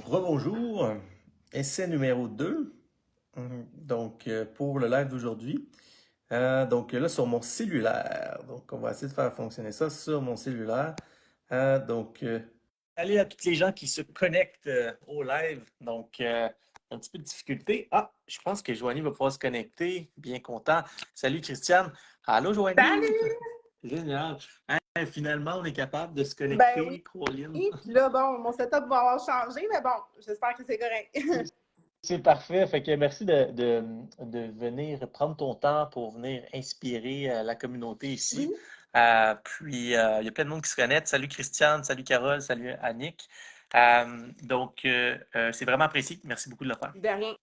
Rebonjour, essai numéro 2, pour le live d'aujourd'hui. Donc là, sur mon cellulaire. Donc, on va essayer de faire fonctionner ça sur mon cellulaire. Salut à toutes les gens qui se connectent au live. Un petit peu de difficulté. Ah, je pense que Joanie va pouvoir se connecter. Bien content. Salut Christiane. Allô Joanie. Salut! Génial. Hey, finalement, on est capable de se Ben oui. connecter, Caroline. Puis là, bon, mon setup va avoir changé, mais bon, j'espère que c'est correct. C'est parfait. Fait que merci de venir prendre ton temps pour venir inspirer la communauté ici. Oui, Il y a plein de monde qui se connecte. Salut Christiane, salut Carole, salut Annick. C'est vraiment apprécié. Merci beaucoup de le faire. de rien.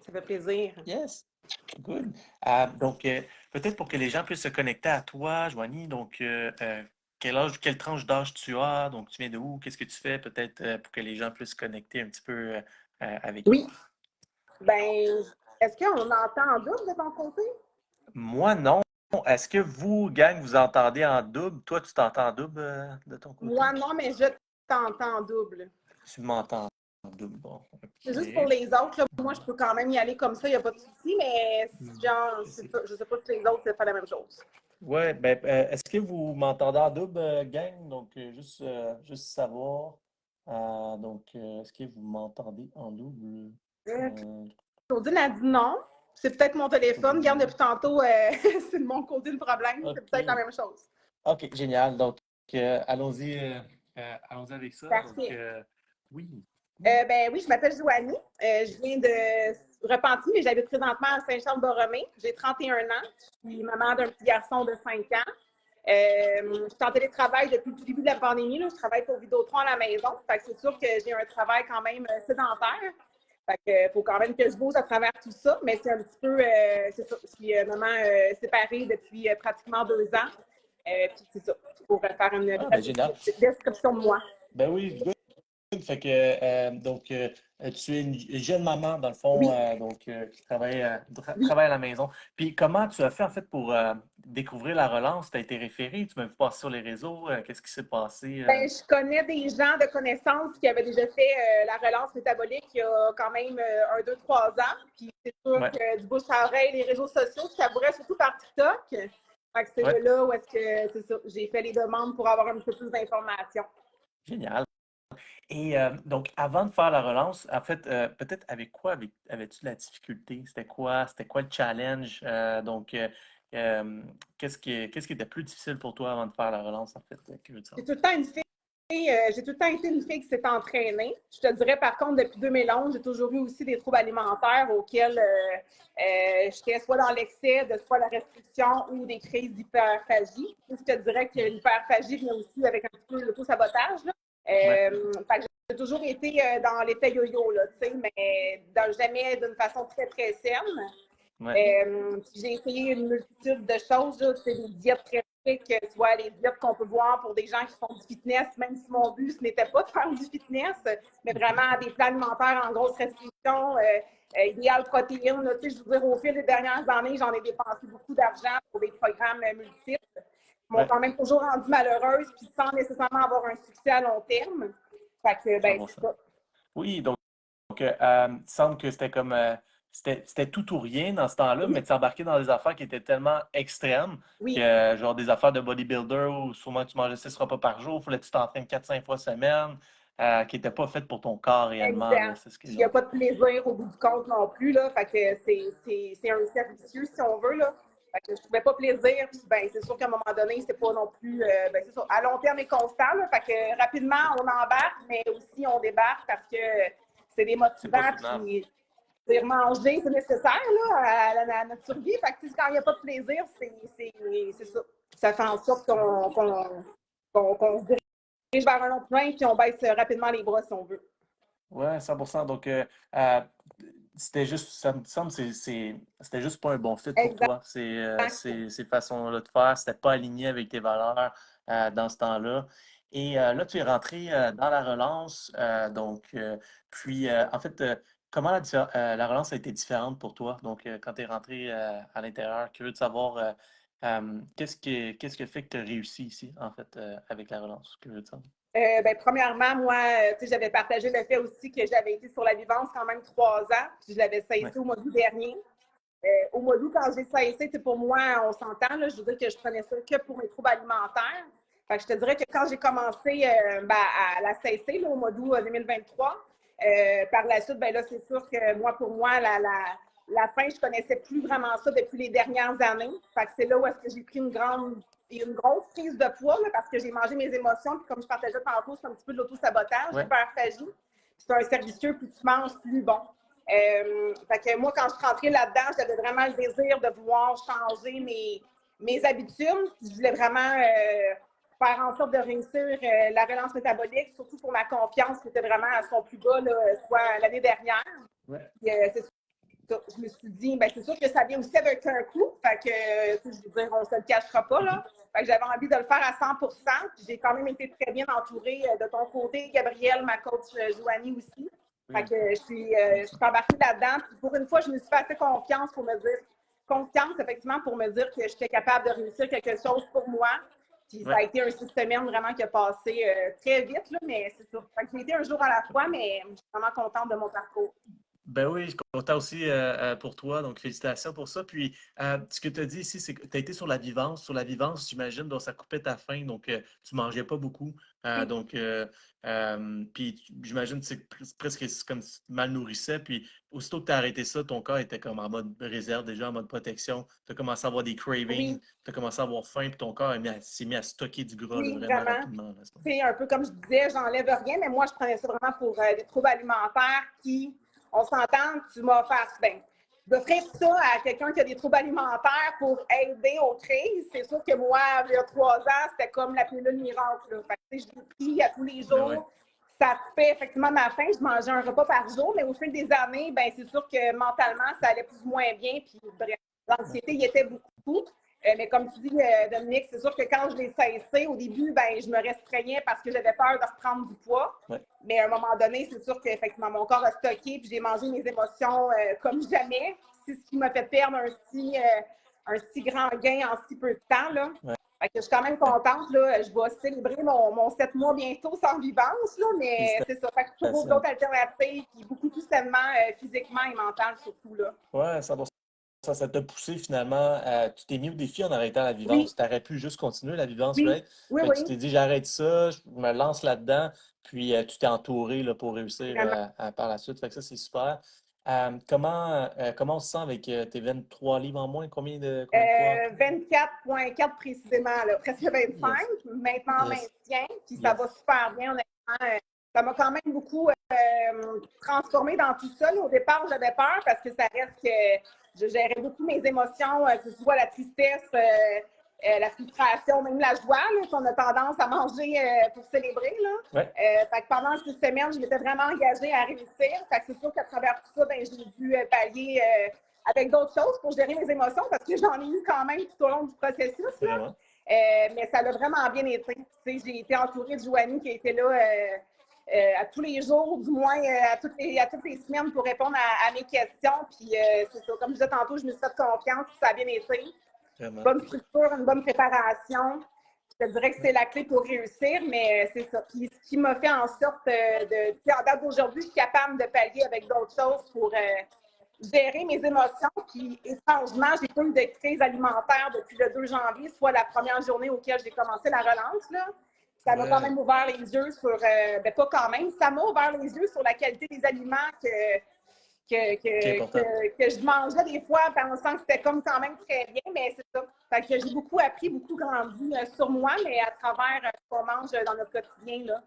Ça fait plaisir. Yes, good. Peut-être pour que les gens puissent se connecter à toi, Joanie. Quelle tranche d'âge tu as? Donc, tu viens de où? Qu'est-ce que tu fais? Peut-être pour que les gens puissent se connecter un petit peu avec Oui. toi. Ben, est-ce qu'on entend en double de ton côté? Moi, non. Est-ce que vous, gang, vous entendez en double? Toi, tu t'entends en double de ton côté? Moi, non, mais je t'entends en double. Tu m'entends en double. Bon, C'est juste OK. pour les autres, là, moi, je peux quand même y aller comme ça, il n'y a pas de souci, mais genre, c'est ça, je sais pas si les autres, c'est pas la même chose. Ouais, est-ce que vous m'entendez en double, gang? Juste savoir. Est-ce que vous m'entendez en double? Euh, Euh, Claudine a dit non. C'est peut-être mon téléphone. Claudine dit Regarde, non. depuis tantôt, c'est de mon côté le problème. C'est peut-être la OK. même chose. OK, génial. Allons-y avec ça. Parfait. Oui. Ben oui, je m'appelle Joanie. Je viens de Repentigny, mais j'habite présentement à Saint-Charles-Borromée. J'ai 31 ans. Je suis maman d'un petit garçon de 5 ans. Je suis en télétravail depuis le début de la pandémie. Là. Je travaille pour Vidéotron à la maison. Fait que c'est sûr que j'ai un travail quand même sédentaire. Fait que faut quand même que je bouge à travers tout ça. Mais c'est un petit peu, c'est ça. Je suis maman séparée depuis pratiquement 2 ans. Puis c'est ça. Pour faire une Ah, ben génial. description de moi. Ben oui, good. Tu es une jeune maman, dans le fond, Oui, qui travaille, oui. travaille à la maison. Puis comment tu as fait, en fait, pour découvrir la relance? Tu as été référé, tu m'as vu passer sur les réseaux. Qu'est-ce qui s'est passé? Ben, je connais des gens de connaissances qui avaient déjà fait la relance métabolique il y a quand même 2, 3 ans. Puis c'est sûr Ouais, que du bouche à oreille, les réseaux sociaux, je savourais surtout par TikTok. Fait que c'est de ouais, là où est-ce que c'est ça. J'ai fait les demandes pour avoir un petit peu plus d'informations. génial. Avant de faire la relance, en fait, peut-être avec quoi avais-tu de la difficulté? C'était quoi le challenge? Qu'est-ce qui était plus difficile pour toi avant de faire la relance, en fait, que je veux J'ai savoir? tout le temps une fille. J'ai tout le temps été une fille qui s'est entraînée. Je te dirais, par contre, depuis 2011, j'ai toujours eu aussi des troubles alimentaires auxquels j'étais soit dans l'excès, soit la restriction ou des crises d'hyperphagie. Je te dirais que l'hyperphagie vient aussi avec un petit peu l'auto-sabotage. Ouais, Fait que j'ai toujours été dans l'effet yo-yo, là, mais jamais d'une façon très, très saine. ouais, J'ai essayé une multitude de choses, là, des diètes très strictes, soit les diètes qu'on peut voir pour des gens qui font du fitness, même si mon but, ce n'était pas de faire du fitness, mais vraiment des plans alimentaires en grosse restriction, idéal protéines. Là, je veux dire, au fil des dernières années, j'en ai dépensé beaucoup d'argent pour des programmes multiples qui m'ont ouais, quand même toujours rendue malheureuse, puis sans nécessairement avoir un succès à long terme. Fait que, ben, c'est 100%. ça. Oui, il semble que c'était tout ou rien dans ce temps-là, Oui, mais tu embarqué dans des affaires qui étaient tellement extrêmes oui, que, genre des affaires de bodybuilder où sûrement tu mangeais 6 repas par jour, il fallait que tu t'entraînes 4 5 fois semaine, qui n'étaient pas faites pour ton corps réellement, là, exact. c'est ce que Puis il j'ai n'y a pas de entendu. plaisir au bout du compte non plus, là. Fait que c'est un cercle vicieux, si on veut, là. Fait que je trouvais pas plaisir, puis ben, c'est sûr qu'à un moment donné, c'est pas non plus, ben, c'est ça, à long terme et constant, là. Fait que rapidement, on embarque, mais aussi on débarque parce que c'est C'est pas démotivant, soutenable. puis dire manger, c'est nécessaire, là, à notre survie. Fait que quand il n'y a pas de plaisir, c'est ça. Ça fait en sorte qu'on se dirige vers un autre point, puis on baisse rapidement les bras, si on veut. Ouais, 100%. Euh, ça me semble, c'était juste pas un bon fit pour Exact. toi. Ces façons-là de faire, c'était pas aligné avec tes valeurs dans ce temps-là. Là, tu es rentré dans la relance. En fait, comment la relance a été différente pour toi? Quand tu es rentré à l'intérieur, curieux de savoir qu'est-ce qui fait que tu as réussi ici, en fait, avec la relance? Curieux de savoir. Premièrement, moi, j'avais partagé le fait aussi que j'avais été sur la vivance quand même 3 ans, puis je l'avais cessé Ouais. au mois d'août dernier. Au mois d'août, quand j'ai cessé, pour moi, on s'entend, là, je veux dire que je prenais ça que pour mes troubles alimentaires. Fait que je te dirais que quand j'ai commencé à la cesser là, au mois d'août 2023, par la suite, là, c'est sûr que pour moi, la fin, je connaissais plus vraiment ça depuis les dernières années. Fait que c'est là où est-ce que j'ai pris une grosse prise de poids là, parce que j'ai mangé mes émotions. Puis comme je partageais tantôt, c'est un petit peu de l'auto-sabotage, Ouais. l'hyperphagie. C'est un cercle vicieux, plus tu manges, plus bon. Fait que moi, quand je suis rentrée là-dedans, j'avais vraiment le désir de vouloir changer mes habitudes. Je voulais vraiment faire en sorte de réussir la relance métabolique, surtout pour ma confiance qui était vraiment à son plus bas, là, soit l'année dernière. Ouais. Puis, c'est ça. Je me suis dit, c'est sûr que ça vient aussi avec un coût. Fait que, je veux dire, on ne se le cachera pas, là. Fait que j'avais envie de le faire à 100%. Puis j'ai quand même été très bien entourée de ton côté, Gabrielle, ma coach Joanie aussi. Fait que je suis embarquée là-dedans. Puis pour une fois, je me suis fait assez confiance, effectivement, pour me dire que j'étais capable de réussir quelque chose pour moi. Puis ça a été un 6 semaines vraiment qui a passé très vite, là, mais c'est sûr. Fait que j'ai été un jour à la fois, mais je suis vraiment contente de mon parcours. Ben oui, je suis content aussi pour toi, donc félicitations pour ça. Puis, ce que tu as dit ici, c'est que tu as été sur la vivance. Sur la vivance, j'imagine, donc ça coupait ta faim, donc tu mangeais pas beaucoup. Oui, Puis j'imagine que c'est presque comme si tu te mal nourrissais. Puis, aussitôt que tu as arrêté ça, ton corps était comme en mode réserve, déjà en mode protection. Tu as commencé à avoir des cravings, oui, tu as commencé à avoir faim, puis ton corps s'est mis à stocker du gras là, oui, vraiment vraiment. rapidement. Là, C'est un peu comme je disais, j'enlève rien, mais moi, je prenais ça vraiment pour des troubles alimentaires qui, on s'entend, tu m'as offert, d'offrir ça à quelqu'un qui a des troubles alimentaires pour aider aux crises. C'est sûr que moi, il y a 3 ans, c'était comme la pilule miracle. Là. Fait que, je l'ai pris à tous les Ben ouais. jours. Ça fait effectivement ma faim. Je mangeais un repas par jour, mais au fil des années, c'est sûr que mentalement, ça allait plus ou moins bien. Puis, bref, l'anxiété y était beaucoup. Mais comme tu dis, Dominique, c'est sûr que quand je l'ai cessé, au début, je me restreignais parce que j'avais peur de reprendre du poids. Ouais. Mais à un moment donné, c'est sûr qu'effectivement, mon corps a stocké, puis j'ai mangé mes émotions comme jamais. C'est ce qui m'a fait perdre un si grand gain en si peu de temps. Là. Ouais. Fait que je suis quand même contente. Là. Je vais célébrer mon 7 mois bientôt sans vivance, là, mais c'est ça. Fait que je trouve Félicitations. d'autres alternatives, puis beaucoup plus sainement, physiquement et mental surtout. Là. Ouais, 100%. Ça t'a poussé finalement, tu t'es mis au défi en arrêtant la Oui, vivance. Tu aurais pu juste continuer la vivance, oui, right? oui, Fait que tu oui, t'es dit, j'arrête ça, je me lance là-dedans, puis tu t'es entouré là, pour réussir vraiment. par la suite. Fait que ça, c'est super. Comment on se sent avec tes 23 livres en moins? Combien de poids? 24,4 précisément, là, presque 25. Yes, Maintenant, yes, maintien, puis ça va yes. super bien, honnêtement. Ça m'a quand même beaucoup transformée dans tout ça. Là. Au départ, j'avais peur parce que ça reste que je gérais beaucoup mes émotions, que ce soit la tristesse, la frustration, même la joie, là, qu'on a tendance à manger pour célébrer. Là. Ouais, Fait que pendant 6 semaines, je m'étais vraiment engagée à réussir. Fait que c'est sûr qu'à travers tout ça, j'ai dû pallier avec d'autres choses pour gérer mes émotions parce que j'en ai eu quand même tout au long du processus. Là. vraiment. Mais ça l'a vraiment bien été. J'ai été entourée de Joanie qui était là à tous les jours, du moins à toutes les semaines pour répondre à mes questions. Puis c'est ça, comme je disais tantôt, je me suis fait confiance, ça a bien été. Vraiment. Bonne structure, une bonne préparation. Je te dirais que c'est la clé pour réussir, mais c'est ça. Puis ce qui m'a fait en sorte en date d'aujourd'hui, je suis capable de pallier avec d'autres choses pour gérer mes émotions. Puis étrangement, j'ai pas eu de crise alimentaire depuis le 2 janvier, soit la première journée auquel j'ai commencé la relance. Là. Ça m'a quand Ouais, même ouvert les yeux sur, pas quand même, ça m'a ouvert les yeux sur la qualité des aliments qui est important. que je mangeais des fois en pensant que c'était comme quand même très bien, mais c'est ça. Fait que j'ai beaucoup appris, beaucoup grandi sur moi, mais à travers ce qu'on mange dans notre quotidien. Là.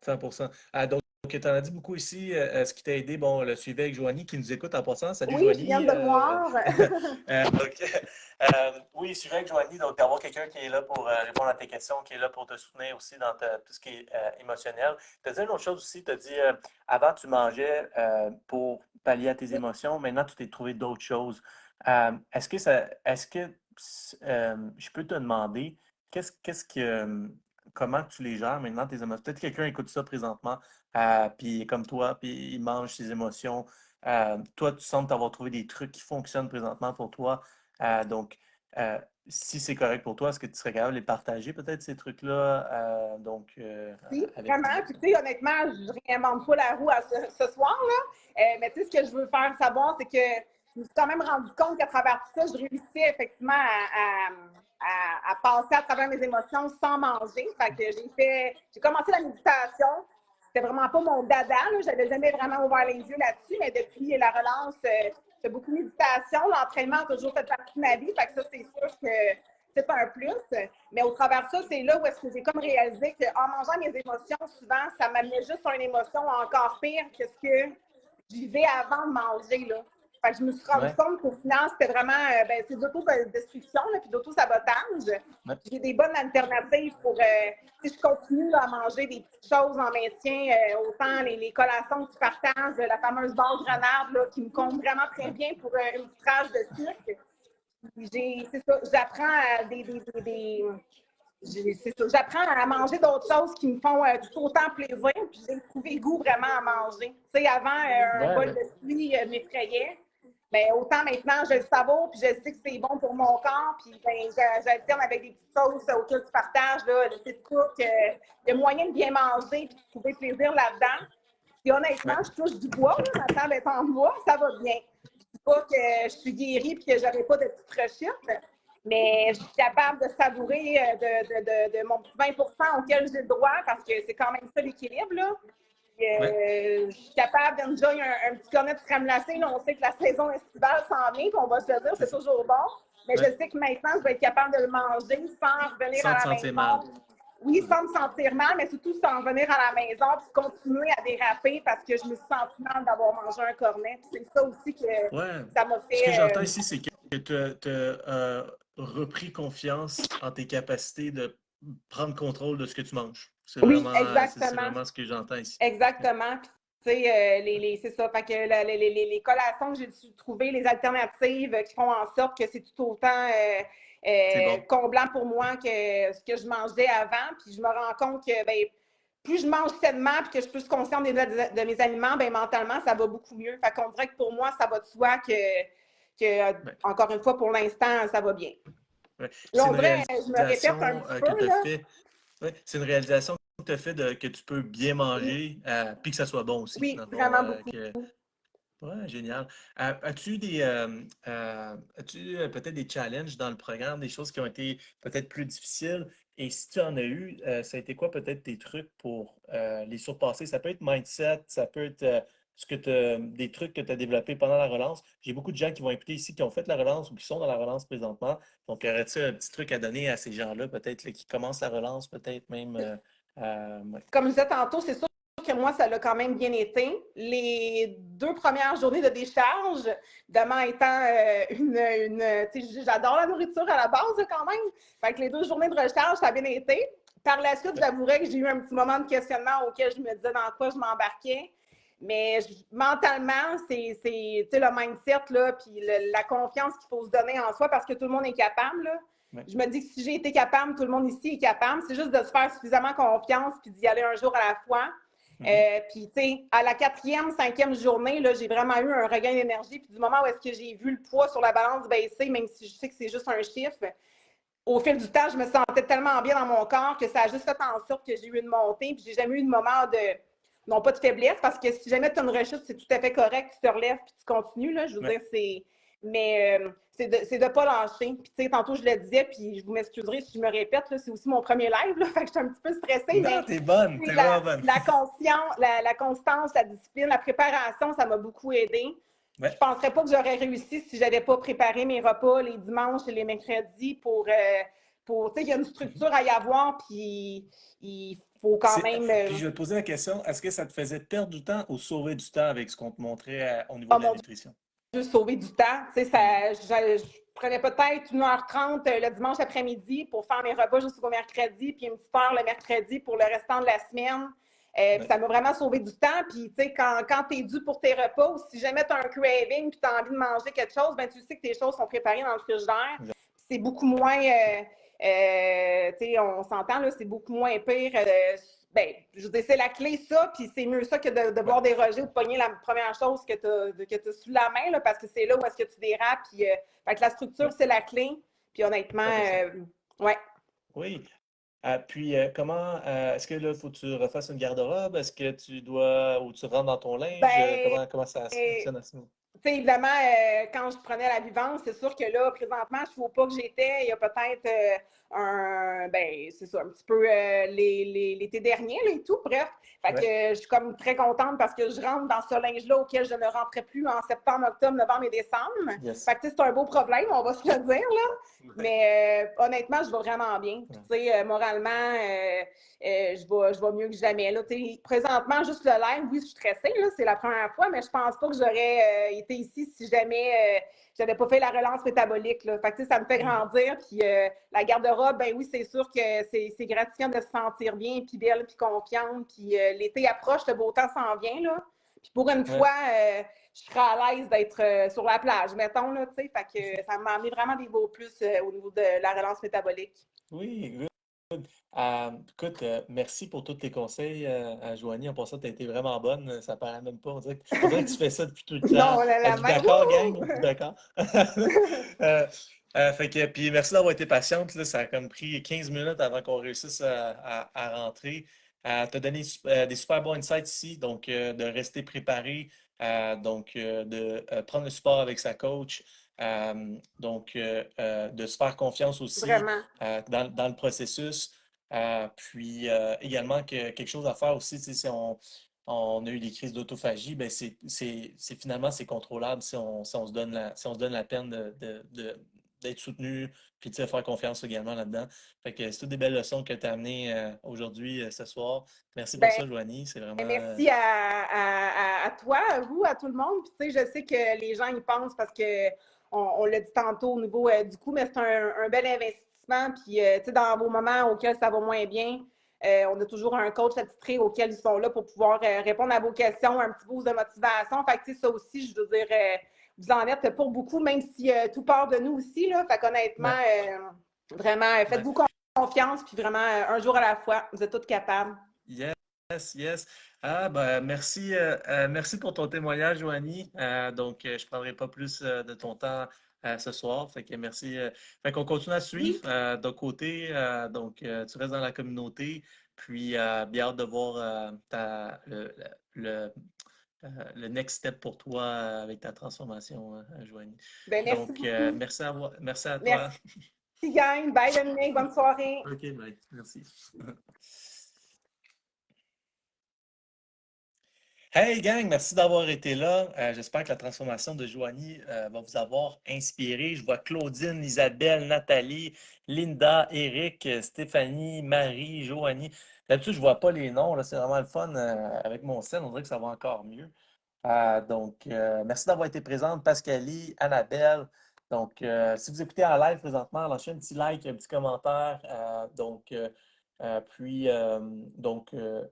100%. Donc, tu en as dit beaucoup ici, ce qui t'a aidé, bon, le suivi avec Joanie qui nous écoute en passant. Salut Oui, je viens Joanie. de voir. Oui, suivi avec Joanie, donc d'avoir quelqu'un qui est là pour répondre à tes questions, qui est là pour te soutenir aussi dans tout ce qui est émotionnel. Tu as dit une autre chose aussi, tu as dit, avant tu mangeais pour pallier à tes émotions, maintenant tu t'es trouvé d'autres choses. Est-ce que je peux te demander, qu'est-ce que comment tu les gères maintenant, tes émotions? Peut-être que quelqu'un écoute ça présentement, puis comme toi, puis il mange ses émotions. Toi, tu sembles t'avoir trouvé des trucs qui fonctionnent présentement pour toi. Donc, euh, si c'est correct pour toi, est-ce que tu serais capable de les partager, peut-être, ces trucs-là, Oui, avec vraiment. nous? Puis, tu sais, honnêtement, je ne réinvente pas la roue ce soir, là. Mais tu sais, ce que je veux faire savoir, c'est que je me suis quand même rendu compte qu'à travers tout ça, je réussissais effectivement à passer à travers mes émotions sans manger. Fait que j'ai commencé la méditation. C'était vraiment pas mon dada, là. J'avais jamais vraiment ouvert les yeux là-dessus, mais depuis la relance, j'ai beaucoup de méditation. L'entraînement a toujours fait partie de ma vie. Fait que ça, c'est sûr que c'est un plus. Mais au travers de ça, c'est là où est-ce que j'ai comme réalisé qu'en mangeant mes émotions, souvent, ça m'amenait juste à une émotion encore pire que ce que je vivais avant de manger, là. Fait que je me suis rendu Ouais, compte qu'au final, c'était vraiment c'est d'autodestruction puis d'auto-sabotage. ouais, J'ai des bonnes alternatives pour si je continue à manger des petites choses en maintien, autant les collations que tu partages, la fameuse base grenade là, qui me compte vraiment très ouais. bien pour une petite rage de sucre. C'est ça, j'apprends à c'est ça, j'apprends à manger d'autres choses qui me font tout autant plaisir, puis j'ai trouvé goût vraiment à manger. Tu sais, avant, un Ouais, bol ouais. de fruits m'effrayait, mais autant maintenant, je le savoure, puis je sais que c'est bon pour mon corps, puis ben, j'alterne avec des petites sauces auxquelles tu partages, là, le petit cook, il y a moyen de bien manger, puis de trouver plaisir là-dedans. Puis honnêtement, Ouais. je touche du bois, là, ma table est en bois, ça va bien. Je dis pas que je suis guérie et que j'avais pas de petites rechutes, mais je suis capable de savourer de mon petit 20 auquel j'ai le droit parce que c'est quand même ça l'équilibre, là. Ouais. Je suis capable d'enjoy un petit cornet de crème glacée. Là, on sait que la saison estivale s'en vient, puis on va se le dire, C'est c'est ça. toujours bon. Mais je Ouais. sais que maintenant, je vais être capable de le manger sans revenir Sans te à la sentir mal. maison. Oui, sans me sentir mal, mais surtout sans revenir à la maison puis continuer à déraper parce que je me suis sentie mal d'avoir mangé un cornet. Puis c'est ça aussi que Ouais. ça m'a Ce que fait. j'entends ici, c'est que tu as repris confiance en tes capacités de prendre contrôle de ce que tu manges. Oui, C'est exactement. vraiment ce que j'entends ici. Ouais. Exactement. Puis, tu sais, c'est ça. Fait que les collations que j'ai dû trouver, les alternatives qui font en sorte que c'est tout autant C'est bon. comblant pour moi que ce que je mangeais avant. Puis je me rends compte que ben, plus je mange sainement puis que je suis plus consciente de mes aliments, ben, mentalement, ça va beaucoup mieux. Fait qu'on dirait que pour moi, ça va de soi Ouais. encore une fois, pour l'instant, ça va bien. Ouais. Là, C'est on une dirait, je me répète un réalisation petit que peu, tu as là. fait. Ouais. C'est une réalisation que tu as fait que tu peux bien Oui, manger, puis que ça soit bon aussi, oui, dans le fond. vraiment beaucoup. Ouais, génial. As-tu peut-être des challenges dans le programme, des choses qui ont été peut-être plus difficiles? Et si tu en as eu, ça a été quoi peut-être tes trucs pour les surpasser? Ça peut être mindset, ça peut être des trucs que tu as développés pendant la relance. J'ai beaucoup de gens qui vont écouter ici qui ont fait la relance ou qui sont dans la relance présentement. Donc, aurais-tu un petit truc à donner à ces gens-là, peut-être, là, qui commencent la relance, peut-être même ouais. Comme je disais tantôt, c'est sûr que moi, ça l'a quand même bien été. Les 2 premières journées de décharge, demain étant j'adore la nourriture à la base quand même. Fait que les 2 journées de recharge, ça a bien été. Par la suite, Ouais. j'avouerais que j'ai eu un petit moment de questionnement auquel je me disais dans quoi je m'embarquais. Mais mentalement, c'est le mindset, là, puis la confiance qu'il faut se donner en soi parce que tout le monde est capable. Là. Ouais. Je me dis que si j'ai été capable, tout le monde ici est capable. C'est juste de se faire suffisamment confiance puis d'y aller un jour à la fois. Mhm. Puis, tu sais, à la 4e, 5e journée, là, j'ai vraiment eu un regain d'énergie. Puis, du moment où est-ce que j'ai vu le poids sur la balance baisser, même si je sais que c'est juste un chiffre, au fil du temps, je me sentais tellement bien dans mon corps que ça a juste fait en sorte que j'ai eu une montée. Puis, j'ai jamais eu de moment non pas de faiblesse, parce que si jamais tu as une rechute, c'est tout à fait correct, tu te relèves puis tu continues. Là, je veux Ouais. dire, c'est. Mais c'est de ne pas lâcher. Puis, tu sais, tantôt, je le disais, puis je vous m'excuserai si je me répète, là, c'est aussi mon premier live, là, fait que je suis un petit peu stressée, Non, mais t'es bonne, c'est t'es vraiment bonne. la constance, la discipline, la préparation, ça m'a beaucoup aidé. Je Ouais. ne penserais pas que j'aurais réussi si je n'avais pas préparé mes repas les dimanches et les mercredis tu sais, il y a une Mhm. structure à y avoir, puis il faut quand même. Puis je vais te poser la question, est-ce que ça te faisait perdre du temps ou sauver du temps avec ce qu'on te montrait au niveau Oh de la mon nutrition? Dieu, sauver du temps. Tu sais, Mhm. je prenais peut-être 1h30 le dimanche après-midi pour faire mes repas jusqu'au mercredi, puis une petite heure le mercredi pour le restant de la semaine. Puis Ouais. ça m'a vraiment sauvé du temps. Puis, tu sais, quand tu es dû pour tes repas, ou si jamais tu as un craving puis tu as envie de manger quelque chose, ben tu sais que tes choses sont préparées dans le frigidaire. Exact. C'est beaucoup moins, tu sais, on s'entend, là, c'est beaucoup moins pire. Ben, je veux dire, c'est la clé, ça, puis c'est mieux ça que de Ouais. boire des rejets ou de pogner la première chose que tu as sous la main, là, parce que c'est là où est-ce que tu dérapes. Puis, fait que la structure, Ouais. c'est la clé. Puis honnêtement, Ah, ben, ouais. oui. Puis, comment, est-ce que là, faut que tu refasses une garde-robe? Est-ce que tu dois, ou tu rentres dans ton linge? Ben, Comment ça se fonctionne à ce moment? tu sais, évidemment, quand je prenais la vivance, c'est sûr que là, présentement, je ne suis au pas que j'étais. Il y a peut-être c'est ça, un petit peu l'été dernier là, et tout. Bref, fait que Ouais. je suis comme très contente parce que je rentre dans ce linge-là auquel je ne rentrais plus en septembre, octobre, novembre et décembre. Yes. Fait que c'est un beau problème, on va se le dire, là. Ouais. Mais honnêtement, je vais vraiment bien. Puis, tu sais, moralement, je vais mieux que jamais. Là, présentement, juste le live, oui, je suis stressée, là, c'est la première fois, mais je pense pas que j'aurais été ici si jamais j'avais pas fait la relance métabolique. Là. Fait que, ça me fait Mhm. grandir. Puis la garde-robe, ben oui, c'est sûr que c'est gratifiant de se sentir bien, puis belle, puis confiante. Puis l'été approche, le beau temps s'en vient. Là. Puis pour une Ouais. fois, je serais à l'aise d'être sur la plage, mettons. Là, fait que ça m'a amené vraiment des beaux plus au niveau de la relance métabolique. Oui, good. Écoute, merci pour tous tes conseils, Joanie. En passant, tu as été vraiment bonne. Ça paraît même pas. On dirait que tu fais ça depuis tout le Non, temps. la Êtes-vous même. d'accord, gang? Êtes-vous d'accord? Fait que, puis merci d'avoir été patiente. Là, ça a comme pris 15 minutes avant qu'on réussisse à rentrer. Tu as donné des super bons insights ici. Donc, de rester préparé. De prendre le support avec sa coach. De se faire confiance aussi Vraiment. dans le processus. Puis également quelque chose à faire aussi, tu sais, si on a eu des crises d'autophagie, ben finalement c'est contrôlable si on se donne la peine d'être soutenu, puis de se faire confiance également là-dedans. Fait que c'est toutes des belles leçons que tu as amenées aujourd'hui, ce soir. Merci pour Ben, ça, Joanie. C'est vraiment. merci à toi, à vous, à tout le monde. Puis, tu sais, je sais que les gens y pensent parce que on l'a dit tantôt au niveau du coût, mais c'est un bel investissement. Puis, tu sais, dans vos moments auxquels ça va moins bien, on a toujours un coach attitré auquel ils sont là pour pouvoir répondre à vos questions, un petit boost de motivation. Fait que, tu sais, ça aussi, je veux dire, vous en êtes pour beaucoup, même si tout part de nous aussi, là. Fait qu'honnêtement, Ouais, vraiment, ouais. faites-vous confiance, puis vraiment, un jour à la fois, vous êtes toutes capables. Yes, yes. Ah, ben, merci pour ton témoignage, Joanie. Donc, je ne prendrai pas plus de ton temps ce soir. Fait que merci. Fait qu'on continue à suivre Oui. de côté. Tu restes dans la communauté. Puis, bien hâte de voir le, le next step pour toi avec ta transformation, Joanie. Ben, merci Donc, beaucoup. merci à toi. Merci, gang. Bye, Dominique. Bonne soirée. OK, bye. Merci. Hey gang, merci d'avoir été là. J'espère que la transformation de Joanie va vous avoir inspiré. Je vois Claudine, Isabelle, Nathalie, Linda, Eric, Stéphanie, Marie, Joanie. D'habitude, je ne vois pas les noms. Là, c'est vraiment le fun avec mon scène. On dirait que ça va encore mieux. Merci d'avoir été présente, Pascalie, Annabelle. Donc, si vous écoutez en live présentement, lâchez un petit like, un petit commentaire.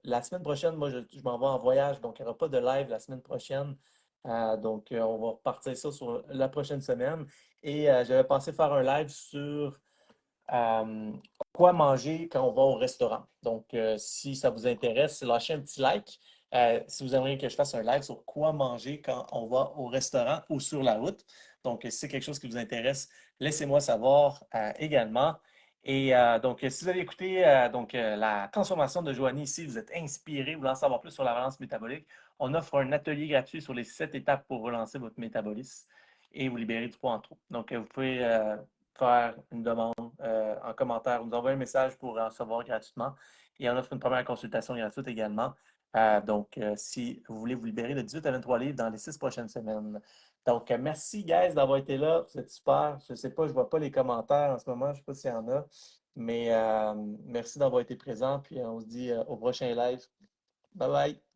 La semaine prochaine, moi, je m'en vais en voyage, donc il n'y aura pas de live la semaine prochaine. On va repartir ça sur la prochaine semaine. Et j'avais pensé faire un live sur euh, quoi manger quand on va au restaurant. Donc, si ça vous intéresse, lâchez un petit like. Si vous aimeriez que je fasse un live sur quoi manger quand on va au restaurant ou sur la route. Donc, si c'est quelque chose qui vous intéresse, laissez-moi savoir également. Si vous avez écouté la transformation de Joanie ici, vous êtes inspiré, vous voulez en savoir plus sur la balance métabolique, on offre un atelier gratuit sur les 7 étapes pour relancer votre métabolisme et vous libérer du poids en trop. Donc, vous pouvez faire une demande en commentaire, vous envoyer un message pour en recevoir gratuitement. Et on offre une première consultation gratuite également. Si vous voulez vous libérer de 18 à 23 livres dans les 6 prochaines semaines. Donc, merci, guys, d'avoir été là. Vous êtes super. Je ne sais pas, je ne vois pas les commentaires en ce moment. Je ne sais pas s'il y en a. Mais merci d'avoir été présent. Puis on se dit au prochain live. Bye bye.